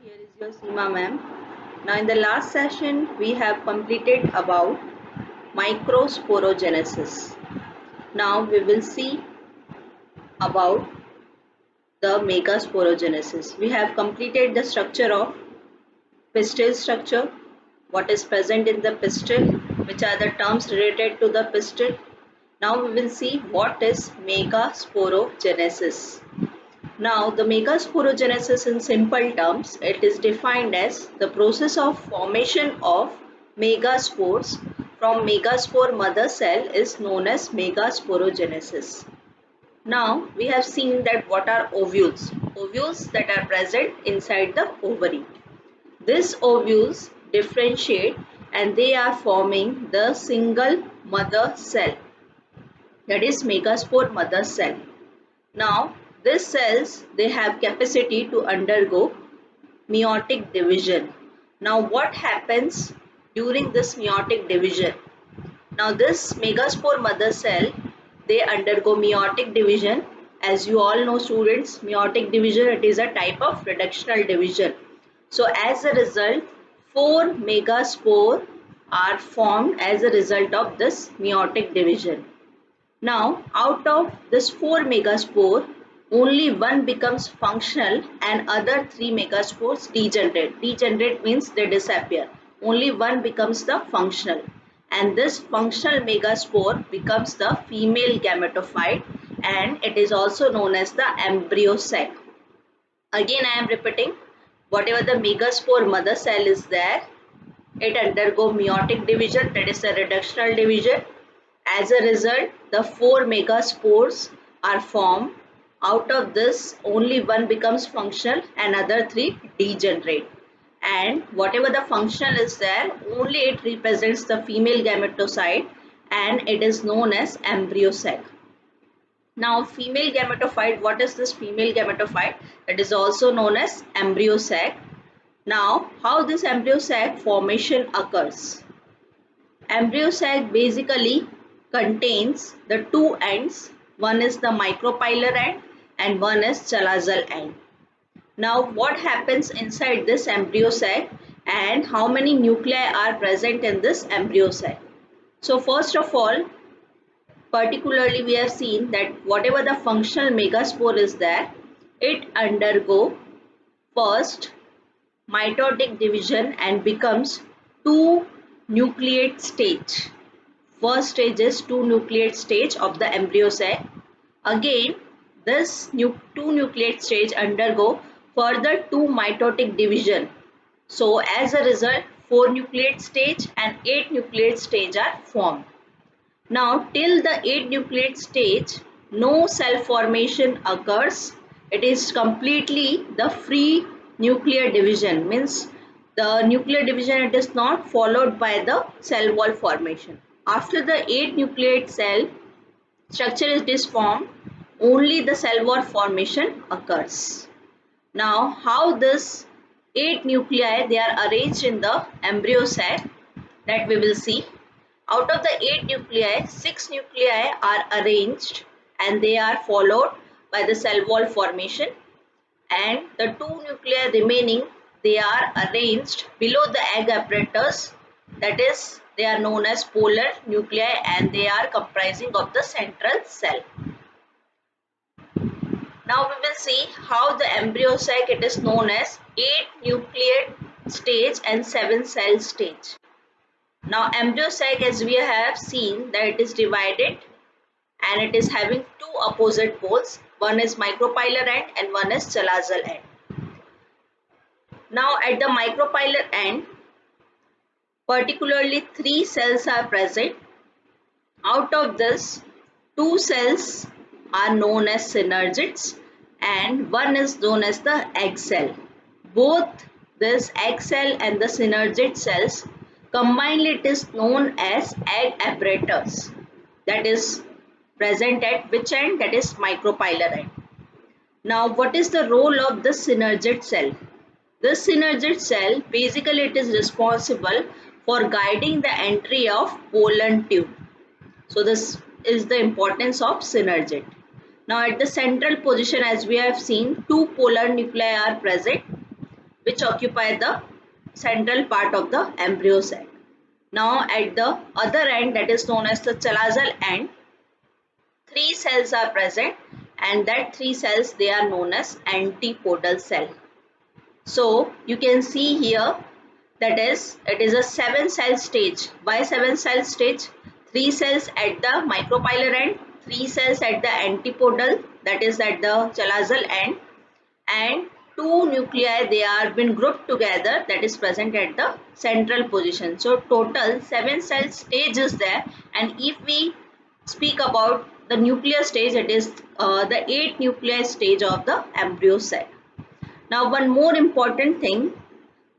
Here is your Seema ma'am. Now in the last session we have completed about microsporogenesis. Now we will see about the megasporogenesis. We have completed the structure of pistil structure, what is present in the pistil, which are the terms related to the pistil. Now we will see what is megasporogenesis. Now, the megasporogenesis in simple terms, it is defined as the process of formation of megaspores from megaspore mother cell is known as megasporogenesis. Now, we have seen that what are ovules? Ovules that are present inside the ovary. These ovules differentiate and they are forming the single mother cell, that is megaspore mother cell. Now, these cells, they have capacity to undergo meiotic division. Now, what happens during this meiotic division? Now, this megaspore mother cell, they undergo meiotic division. As you all know, students, meiotic division, it is a type of reductional division. So, as a result, 4 megaspore are formed as a result of this meiotic division. Now, out of this 4 megaspore, only one becomes functional and other 3 megaspores degenerate. Degenerate means they disappear. Only one becomes the functional. And this functional megaspore becomes the female gametophyte and it is also known as the embryo sac. Again, I am repeating, whatever the megaspore mother cell is there, it undergo meiotic division, that is a reductional division. As a result, the 4 megaspores are formed. Out of this, only one becomes functional and other 3 degenerate. And whatever the functional is there, only it represents the female gametocyte and it is known as embryo sac. Now, female gametophyte, what is this female gametophyte? That is also known as embryo sac. Now, how this embryo sac formation occurs? Embryo sac basically contains the two ends. One is the micropylar end and one is chalazal end. Now, what happens inside this embryo sac and how many nuclei are present in this embryo sac? So, first of all, particularly we have seen that whatever the functional megaspore is there, it undergo first mitotic division and becomes 2 nucleate stage. First stage is 2 nucleate stage of the embryo sac. Again, this 2 nucleate stage undergo further 2 mitotic division. So as a result, 4 nucleate stage and 8 nucleate stage are formed. Now till the 8 nucleate stage, no cell formation occurs. It is completely the free nuclear division, means the nuclear division, it is not followed by the cell wall formation. After the 8 nucleate cell structure is disformed, only the cell wall formation occurs. Now how this 8 nuclei they are arranged in the embryo sac, that we will see. Out of the 8 nuclei, 6 nuclei are arranged and they are followed by the cell wall formation, and the 2 nuclei remaining, they are arranged below the egg apparatus, that is they are known as polar nuclei and they are comprising of the central cell. Now we will see how the embryo sac, it is known as 8 nucleate stage and 7 cell stage. Now embryo sac, as we have seen that it is divided and it is having two opposite poles. One is micropylar end and one is chalazal end. Now at the micropylar end, particularly 3 cells are present. Out of this, 2 cells are known as synergids and one is known as the egg cell. Both this egg cell and the synergid cells combinedly it is known as egg apparatus, that is present at which end? That is micropylar end. Now what is the role of the synergid cell? This synergid cell basically it is responsible for guiding the entry of pollen tube. So this is the importance of synergid. Now at the central position, as we have seen, 2 polar nuclei are present which occupy the central part of the embryo sac. Now at the other end, that is known as the chalazal end, three cells are present, and that three cells, they are known as antipodal cell. So you can see here, that is, it is a 7-cell stage. Why 7-cell stage? 3 cells at the micropylar end, 3 cells at the antipodal, that is at the chalazal end, and 2 nuclei, they are been grouped together, that is present at the central position. So total 7-cell stage is there, and if we speak about the nuclear stage, it is the 8 nuclei stage of the embryo cell. Now one more important thing,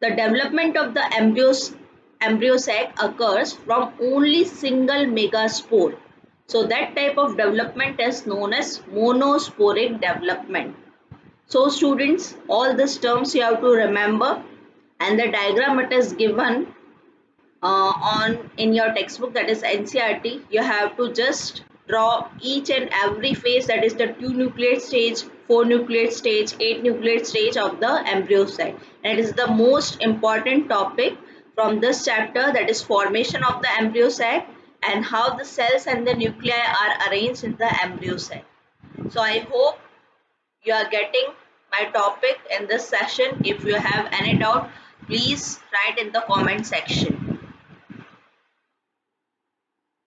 the development of the embryo sac occurs from only single megaspore. So that type of development is known as monosporic development. So students, all these terms you have to remember, and the diagram it is given on in your textbook, that is NCERT. You have to just draw each and every phase, that is the 2 nucleate stage, 4 nucleate stage, 8 nucleate stage of the embryo sac. And it is the most important topic from this chapter, that is formation of the embryo sac and how the cells and the nuclei are arranged in the embryo sac. So I hope you are getting my topic in this session. If you have any doubt, please write in the comment section.